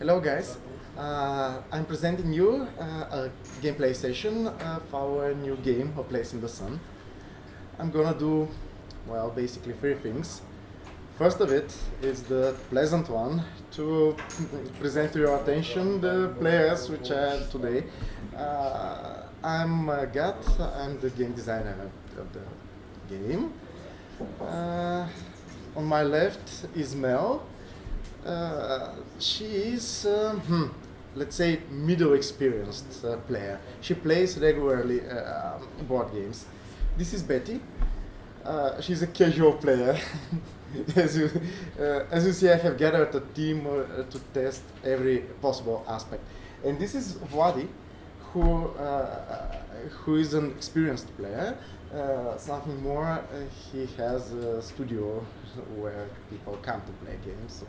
Hello guys, I'm presenting you a gameplay session for our new game, A Place in the Sun. I'm gonna do, well, basically three things. First of it is the pleasant one, to present to your attention the players which I have today. I'm Gat, I'm the game designer of the game. On my left is Mel. She is, let's say, middle experienced player. She plays regularly board games. This is Betty. She's a casual player. As you see, I have gathered a team to test every possible aspect. And this is Vladi, who is an experienced player. Something more, he has a studio where people come to play games.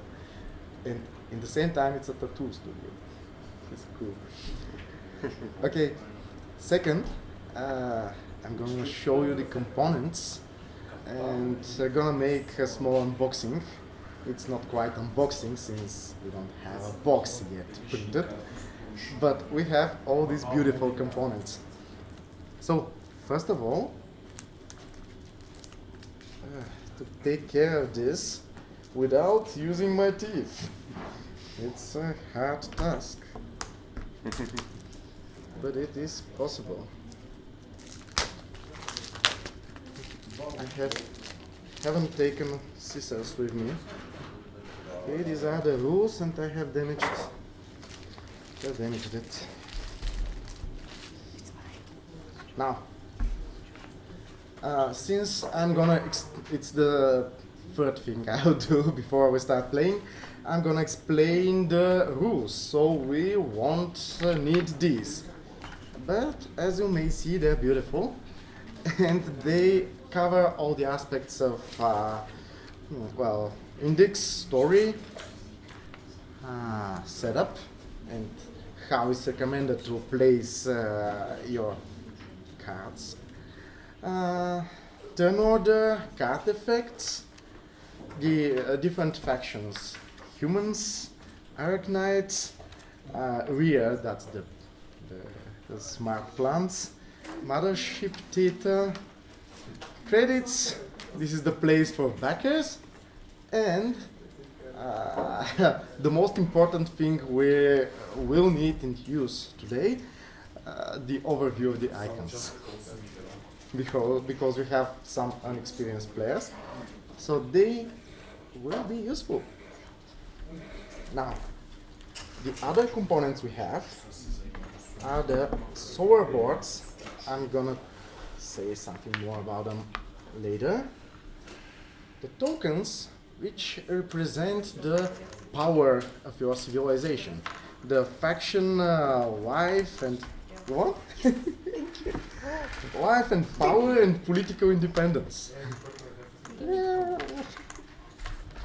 And in the same time, it's a tattoo studio. It's cool. Okay, second, I'm going to show you the components and I'm going to make a small unboxing. It's not quite unboxing since we don't have a box yet printed, but we have all these beautiful components. So, first of all, to take care of this, without using my teeth. It's a hard task, but it is possible. I haven't taken scissors with me. Okay, these are the rules, and I have damaged it. Now, since I'm gonna, it's the third thing I'll do before we start playing. I'm gonna explain the rules, so we won't need these. But as you may see, they're beautiful, and they cover all the aspects of, well, index, story, setup, and how it's recommended to place your cards. Turn order, card effects, the different factions, humans, Arachnites, rear, that's the smart plants, mothership theta, credits, this is the place for backers, and the most important thing we will need and use today, the overview of the icons, because we have some unexperienced players. So they will be useful. Now, the other components we have are the solar boards. I'm gonna say something more about them later. The tokens, which represent the power of your civilization. The faction life and what? Life and power and political independence. Yeah.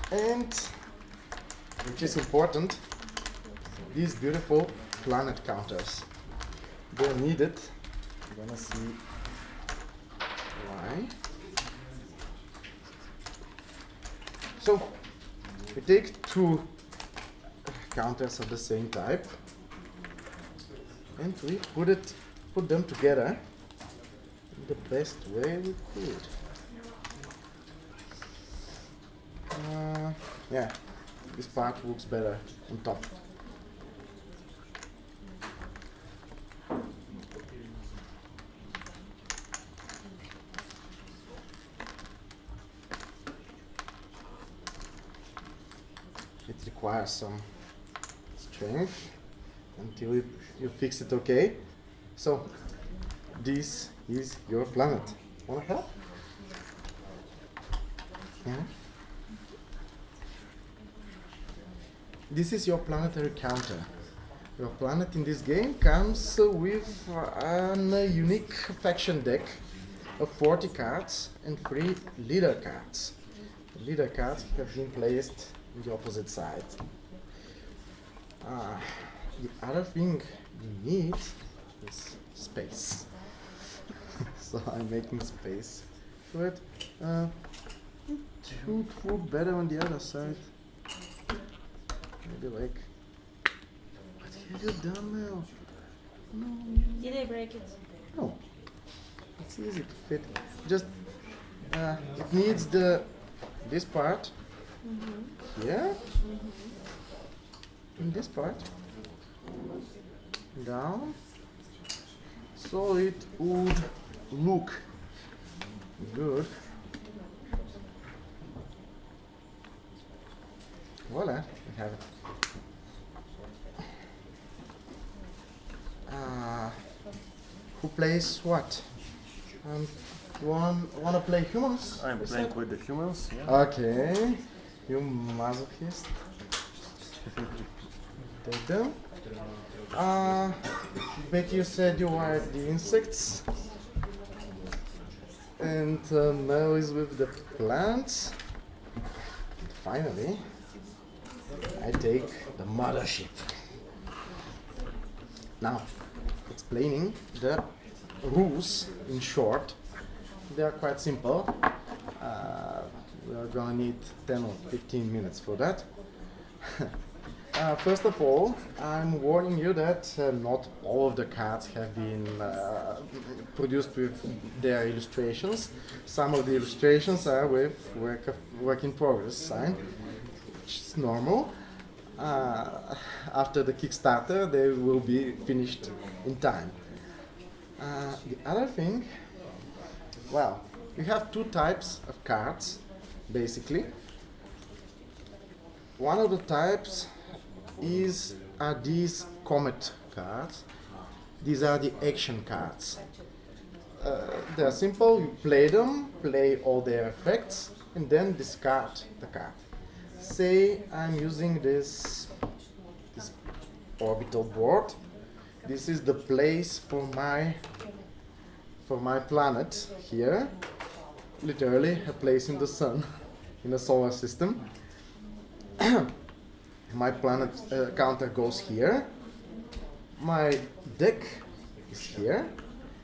And, which is important, these beautiful planet counters. They're needed. You're gonna see why. So, we take two counters of the same type and we put them together in the best way we could. Yeah, this part looks better on top. It requires some strength until you fix it okay. So, this is your planet. Wanna help? Yeah. This is your planetary counter. Your planet in this game comes with a unique faction deck of 40 cards and 3 leader cards. The leader cards have been placed on the opposite side. The other thing you need is space. So I'm making space for it. It would work better on the other side. Maybe like have you done, Mel? No. Did I break it? No. It's easy to fit. Just it needs this part here, and this part down, so it would look good. Voila, we have it. Who plays what? Wanna play humans? I'm You playing said? with the humans. Yeah. Okay, you masochist. Take them. But you said you are the insects, and Mel is with the plants. Finally, I take the mothership. Now, explaining the rules in short, they are quite simple. We are gonna need 10 or 15 minutes for that. First of all, I'm warning you that not all of the cards have been produced with their illustrations. Some of the illustrations are with work in progress sign, which is normal. After the Kickstarter, they will be finished in time. The other thing, well, we have two types of cards, basically. One of the types are these Comet cards. These are the action cards. They're simple, you play them, play all their effects, and then discard the card. Say I'm using this orbital board. This is the place for my planet here. Literally a place in the sun, in the solar system. My planet counter goes here. My deck is here.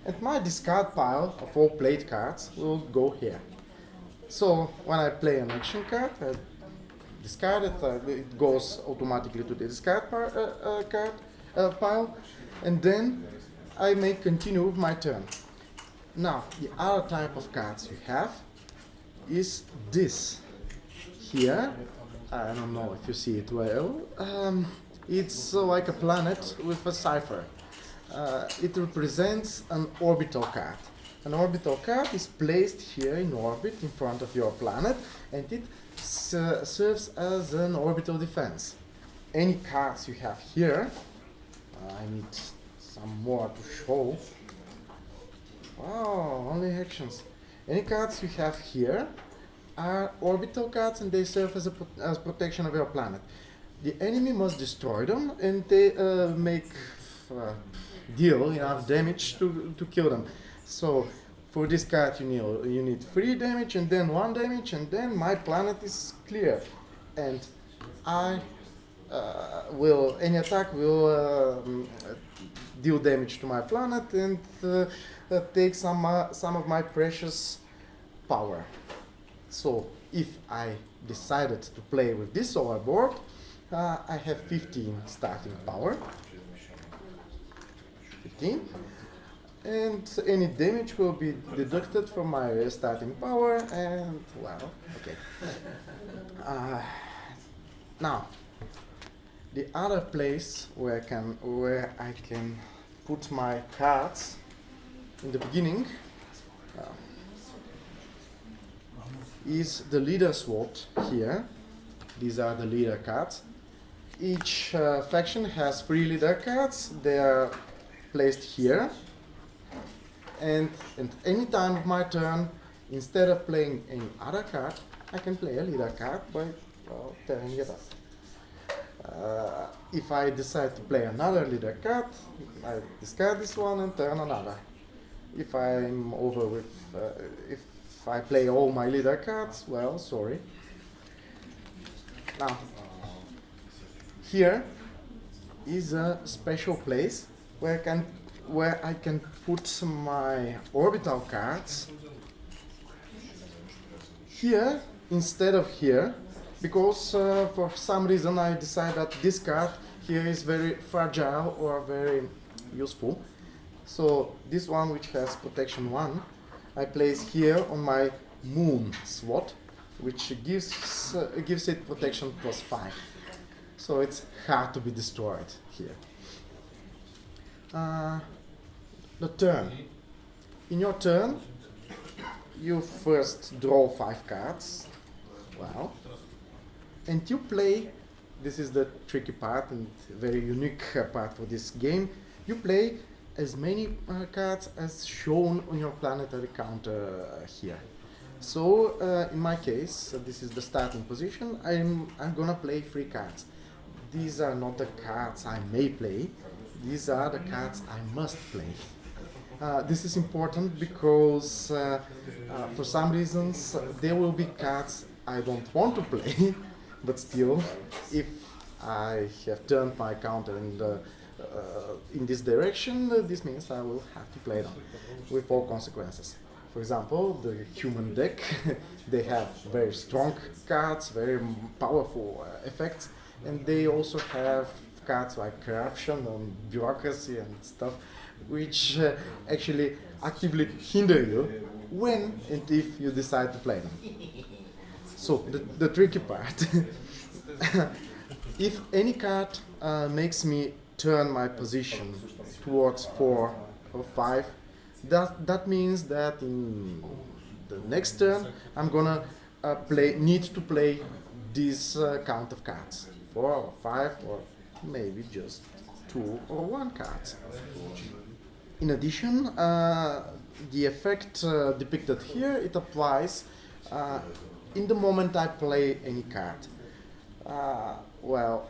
And my discard pile of all played cards will go here. So when I play an action card, I discard it, it goes automatically to the discard pile, and then I may continue with my turn. Now, the other type of cards we have is this here. I don't know if you see it well. It's like a planet with a cipher. It represents an orbital card. An orbital card is placed here in orbit in front of your planet, and it serves as an orbital defense. Any cards you have here, I need some more to show. Wow, only actions. Any cards you have here are orbital cards, and they serve as protection of your planet. The enemy must destroy them, and they make deal enough damage to kill them. So for this card you need 3 damage and then 1 damage, and then my planet is clear. And any attack will deal damage to my planet and take some of my precious power. So if I decided to play with this solar board, I have 15 starting power. 15. And any damage will be deducted from my starting power, and well, okay. Now, the other place where I can put my cards in the beginning is the leader slot here. These are the leader cards. Each faction has 3 leader cards. They are placed here. And at any time of my turn, instead of playing any other card, I can play a leader card by tearing it up. If I decide to play another leader card, I discard this one and turn another. If I'm over with, if I play all my leader cards, well, sorry. Now, here is a special place where I can put my orbital cards here instead of here, because for some reason I decided that this card here is very fragile or very useful. So this one, which has protection 1, I place here on my moon slot, which gives it protection +5. So it's hard to be destroyed here. The turn. In your turn, you first draw 5 cards. Wow. And you play, this is the tricky part and very unique part for this game, you play as many cards as shown on your planetary counter here. So in my case, this is the starting position, I'm gonna play 3 cards. These are not the cards I may play, these are the cards I must play. This is important because for some reasons there will be cards I don't want to play, but still, if I have turned my counter in this direction, this means I will have to play them with all consequences. For example, the human deck, they have very strong cards, very powerful effects, and they also have cards like corruption and bureaucracy and stuff, which actually actively hinder you when and if you decide to play them. So the tricky part, if any card makes me turn my position towards 4 or 5, that means that in the next turn I'm gonna need to play this count of cards, 4 or 5 or maybe just 2 or 1 cards. In addition, the effect depicted here, it applies in the moment I play any card. Well,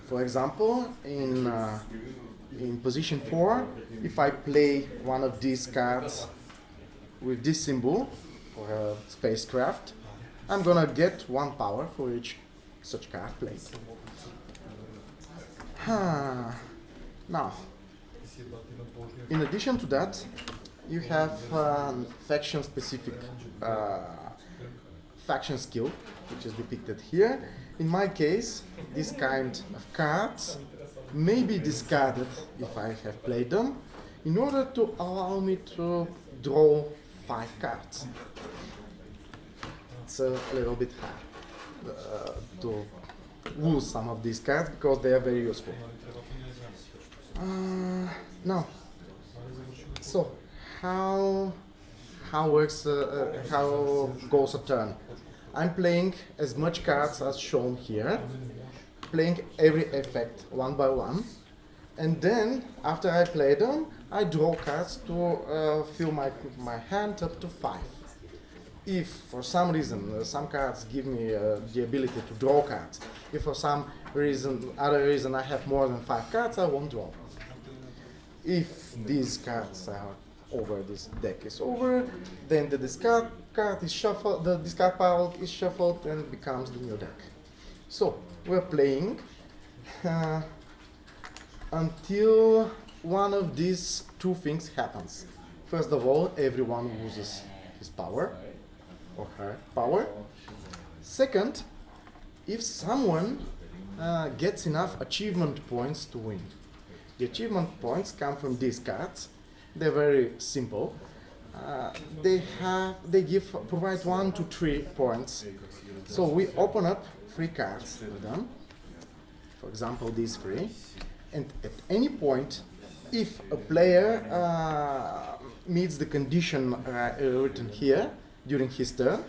for example, in position 4, if I play one of these cards with this symbol for a spacecraft, I'm gonna get 1 power for each such card played. Now, in addition to that, you have faction-specific faction skill, which is depicted here. In my case, this kind of cards may be discarded if I have played them, in order to allow me to draw 5 cards. It's a little bit hard to lose some of these cards because they are very useful. Now, so how goes a turn? I'm playing as much cards as shown here, playing every effect one by one, and then after I play them, I draw cards to fill my hand up to 5. If for some reason some cards give me the ability to draw cards, if for some other reason I have more than 5 cards, I won't draw. If these cards are over, this deck is over, then the discard card is shuffled, the discard pile is shuffled and becomes the new deck. So we're playing until one of these 2 things happens. First of all, everyone loses his power or her power. Second, if someone gets enough achievement points to win. The achievement points come from these cards. They're very simple. They provide 1 to 3 points. So we open up 3 cards with them. For example, these 3. And at any point, if a player meets the condition written here during his turn,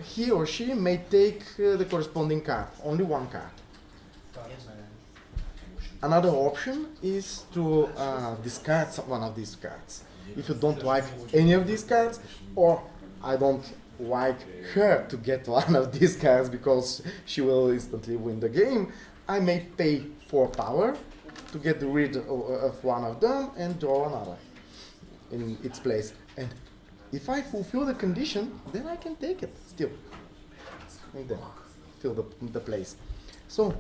he or she may take the corresponding card, only 1 card. Another option is to discard one of these cards. If you don't like any of these cards, or I don't like her to get one of these cards because she will instantly win the game, I may pay 4 power to get rid of one of them and draw another in its place. And if I fulfill the condition, then I can take it still. And then fill the place. So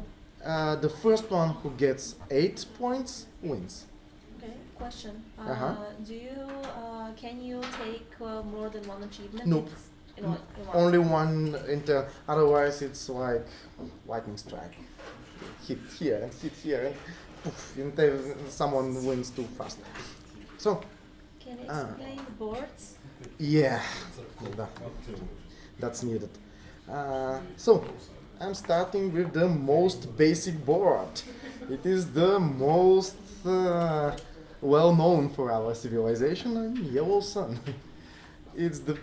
the first one who gets 8 points wins. Okay, question. Can you take more than 1 achievement? Nope. Only 1 in turn. Otherwise, it's like lightning strike. hit here and hit here, and poof, and then someone wins too fast. So, Can you explain the boards? yeah, that's needed. So, I'm starting with the most basic board. It is the most well known for our civilization, Yellow Sun. It's the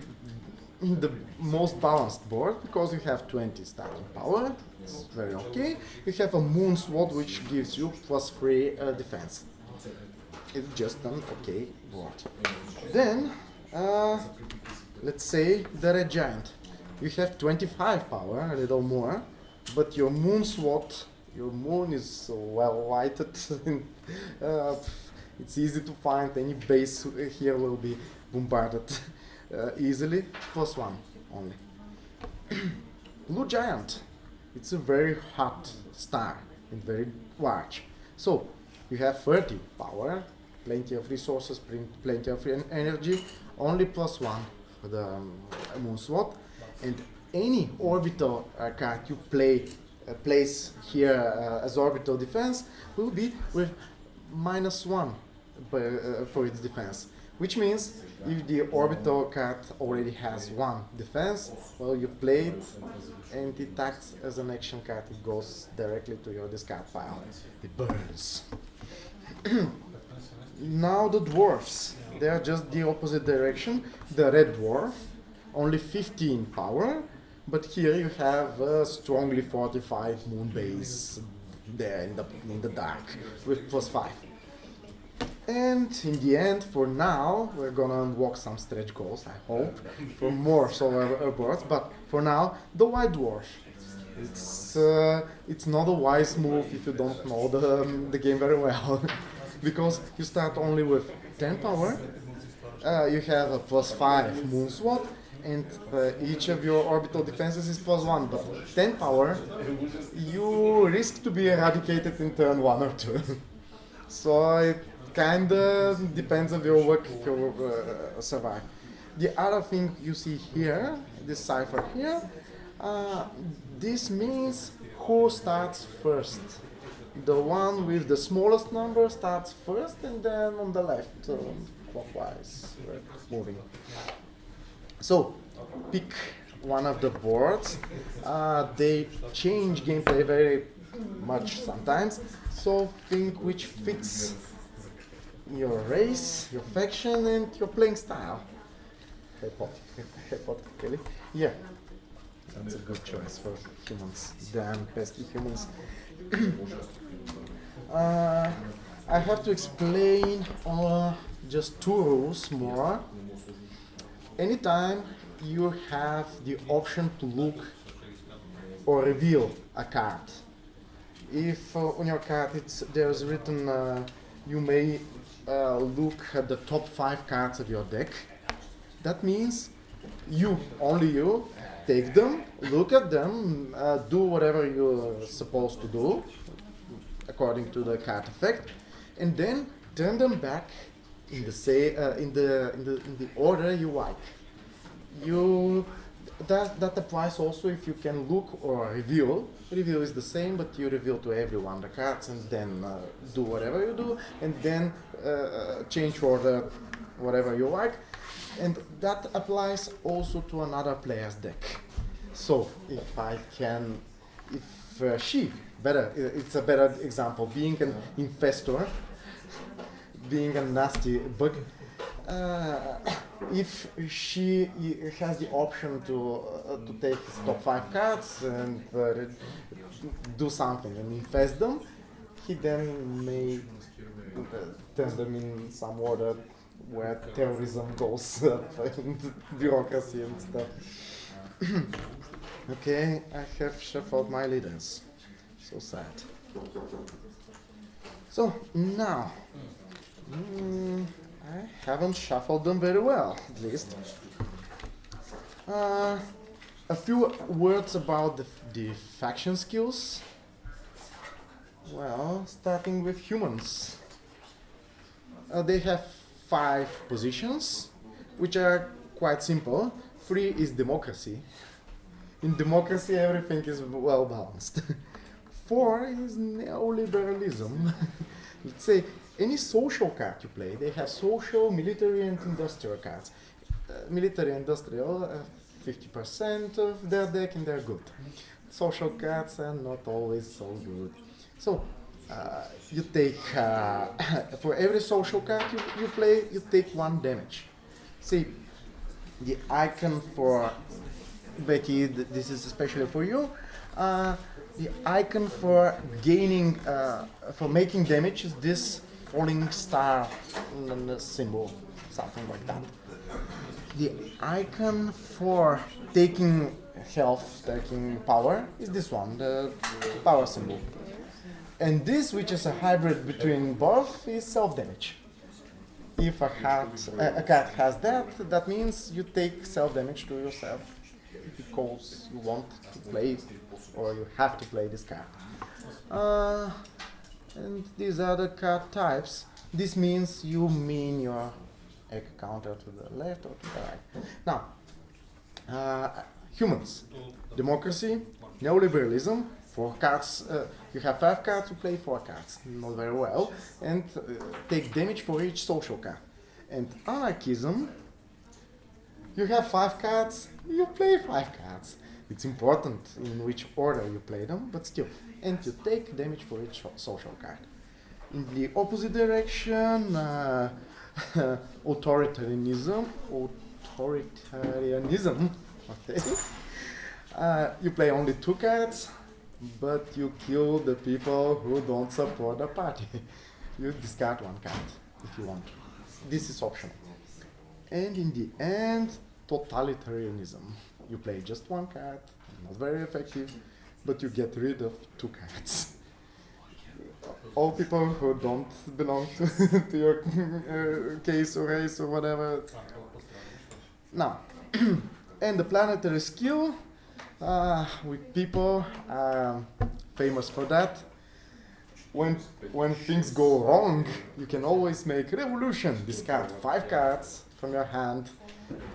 most balanced board because you have 20 starting power. It's very okay. You have a Moon Sword which gives you +3 defense. It's just an okay board. Then, let's say the Red Giant. You have 25 power, a little more, but your Moon Sword, your moon is so well lighted. It's easy to find. Any base here will be bombarded easily. +1 only. Blue Giant. It's a very hot star and very large. So you have 30 power, plenty of resources, plenty of energy, only +1 for the Moon Sword. And any orbital card you place here as orbital defense will be with -1 for its defense. Which means if the orbital card already has 1 defense, well, you play it and it acts as an action card. It goes directly to your discard pile. It burns. Now the dwarfs. They are just the opposite direction. The red dwarf, only 15 power, but here you have a strongly fortified moon base there in the dark with +5. And in the end, for now, we're gonna unlock some stretch goals, I hope, for more solar boards. But for now, the white dwarf. It's not a wise move if you don't know the game very well, because you start only with 10 power. You have a +5 Moon Sword, and each of your orbital defenses is +1. But 10 power, you risk to be eradicated in turn 1 or 2. So it kinda depends on your luck if you survive. The other thing you see here, this cipher here, this means who starts first. The one with the smallest number starts first, and then on the left, clockwise, moving. So, pick one of the boards. They change gameplay very much sometimes, so think which fits your race, your faction, and your playing style. Hypothetically, yeah, that's a good choice for humans. Damn pesky humans. I have to explain just 2 rules more. Anytime you have the option to look or reveal a card, if on your card there's written you may look at the top 5 cards of your deck, that means only you, take them, look at them, do whatever you're supposed to do according to the card effect, and then turn them back in the order you like. That applies also if you can look or reveal. Reveal is the same, but you reveal to everyone the cards and then do whatever you do, and then change order whatever you like. And that applies also to another player's deck. So if it's a better example, being an infestor, being a nasty bug, if she has the option to take his top 5 cards and do something and infest them, he then may turn them in some order where terrorism goes up and bureaucracy and stuff. Okay, I have shuffled my leaders. So sad. So now, I haven't shuffled them very well, at least. A few words about the faction skills. Well, starting with humans. They have 5 positions, which are quite simple. 3 is democracy. In democracy, everything is well balanced. 4 is neoliberalism. Let's say any social card you play, they have social, military, and industrial cards. Military, industrial, 50% of their deck, and they're good. Social cards are not always so good. So you take for every social card you play, you take 1 damage. See, the icon for Becky, this is especially for you. The icon for gaining, for making damage is this falling star symbol, something like that. The icon for taking health, taking power, is this one, the power symbol. And this, which is a hybrid between both, is self-damage. If a card has that, that means you take self-damage to yourself because you want to play or you have to play this card. And these other card types, this means you mean your egg counter to the left or to the right. Now, humans, democracy, neoliberalism, 4 cards, you have 5 cards, you play 4 cards, not very well, and take damage for each social card. And anarchism, you have 5 cards, you play 5 cards. It's important in which order you play them, but still. And you take damage for each social card. In the opposite direction, authoritarianism, okay. You play only 2 cards, but you kill the people who don't support the party. You discard 1 card if you want. This is optional. And in the end, totalitarianism. You play just 1 card, not very effective, but you get rid of 2 cards. All people who don't belong to your case or race or whatever. Now, and the planetary skill, with people famous for that. When things go wrong, you can always make revolution. Discard 5 cards from your hand,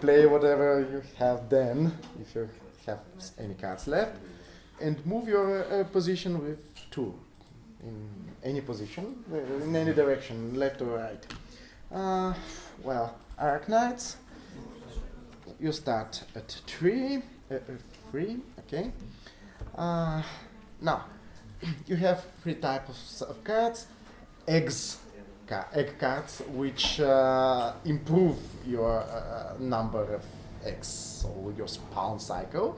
play whatever you have then, if you have any cards left, and move your position with 2 in any position, in any direction, left or right. Well, Arc Knights, you start at 3, okay. Now, you have 3 types of cards. Egg cards, which improve your number of eggs, so your spawn cycle.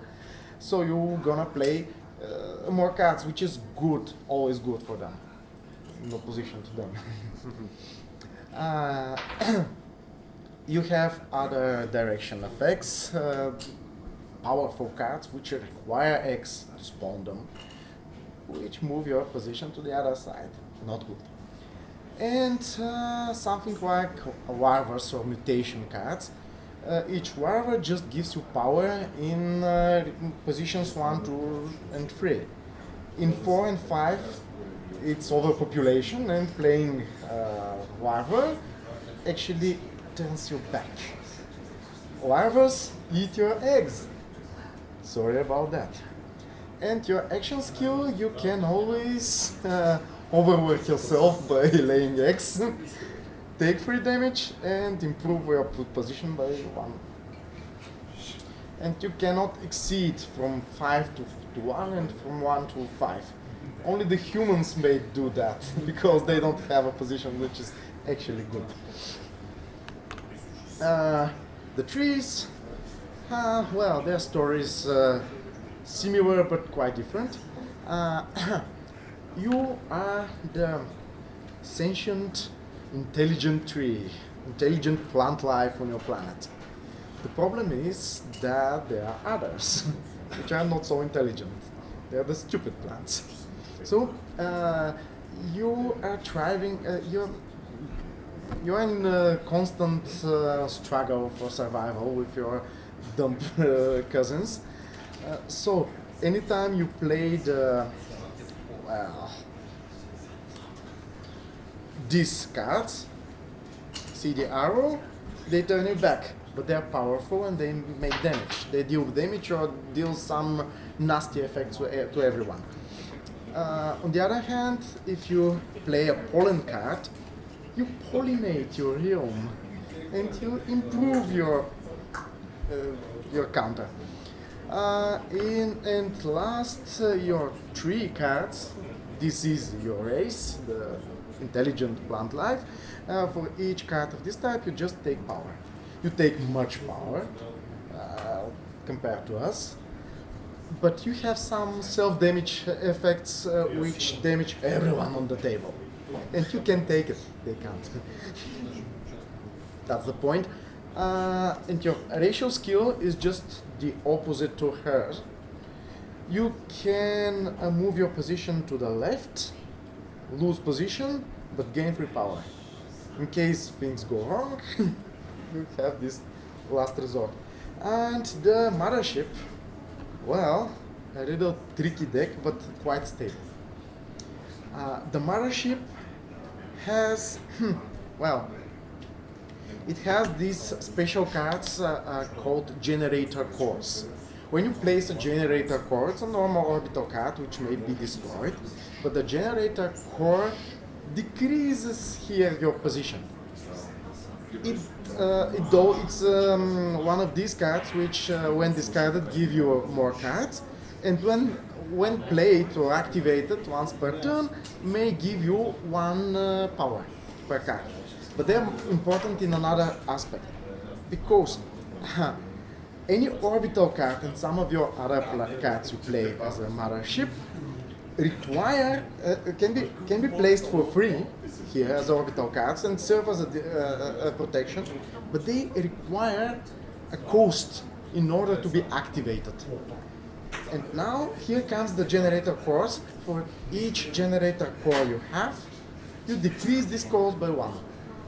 So you're gonna play more cards, which is good, always good for them, in opposition to them. You have other direction effects, powerful cards which require eggs to spawn them, which move your position to the other side, not good. And something like Warvers or mutation cards. Each Warver just gives you power in positions 1, 2, and 3. In 4 and 5, it's overpopulation, and playing Warver actually turns you back. Warvers eat your eggs. Sorry about that. And your action skill, you can always overwork yourself by laying eggs, take 3 damage, and improve your position by 1. And you cannot exceed from 5 to 1 and from 1 to 5. Only the humans may do that, because they don't have a position which is actually good. The trees, well, their stories similar but quite different. You are the sentient, intelligent tree, intelligent plant life on your planet. The problem is that there are others, which are not so intelligent. They are the stupid plants. So you are thriving. You're in a constant struggle for survival with your dumb cousins. So anytime you play these cards, see the arrow, they turn you back, but they're powerful and they make damage. They deal damage or deal some nasty effects to everyone. On the other hand, if you play a pollen card, you pollinate your realm and you improve your counter. And last, your 3 cards. This is your race, the intelligent plant life. For each card of this type, you just take power. You take much power compared to us, but you have some self-damage effects which damage everyone on the table. And you can take it, they can't. That's the point. And your ratio skill is just the opposite to hers. You can move your position to the left, lose position, but gain 3 power. In case things go wrong, you have this last resort. And the Mothership, well, a little tricky deck, but quite stable. The Mothership has, well, it has these special cards called Generator Cores. When you place a Generator Core, it's a normal orbital card which may be destroyed, but the Generator Core decreases here your position. Though it's one of these cards which, when discarded, give you more cards, and when played or activated once per turn, may give you 1 power per card. But they're important in another aspect, because any orbital card and some of your other cards you play as a Mothership require can be placed for free here as orbital cards and serve as a protection, but they require a cost in order to be activated. And now here comes the Generator Cores. For each Generator Core you have, you decrease this cost by 1.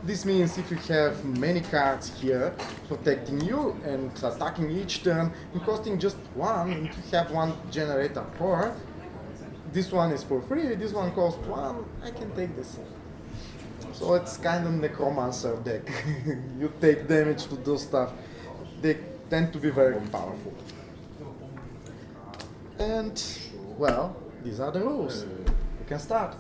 This means if you have many cards here protecting you and attacking each turn and costing just 1, and you have 1 Generator Core, this one is for free, this one costs 1, I can take this. So it's kind of Necromancer deck. You take damage to do stuff. They tend to be very powerful. And, well, these are the rules. You can start.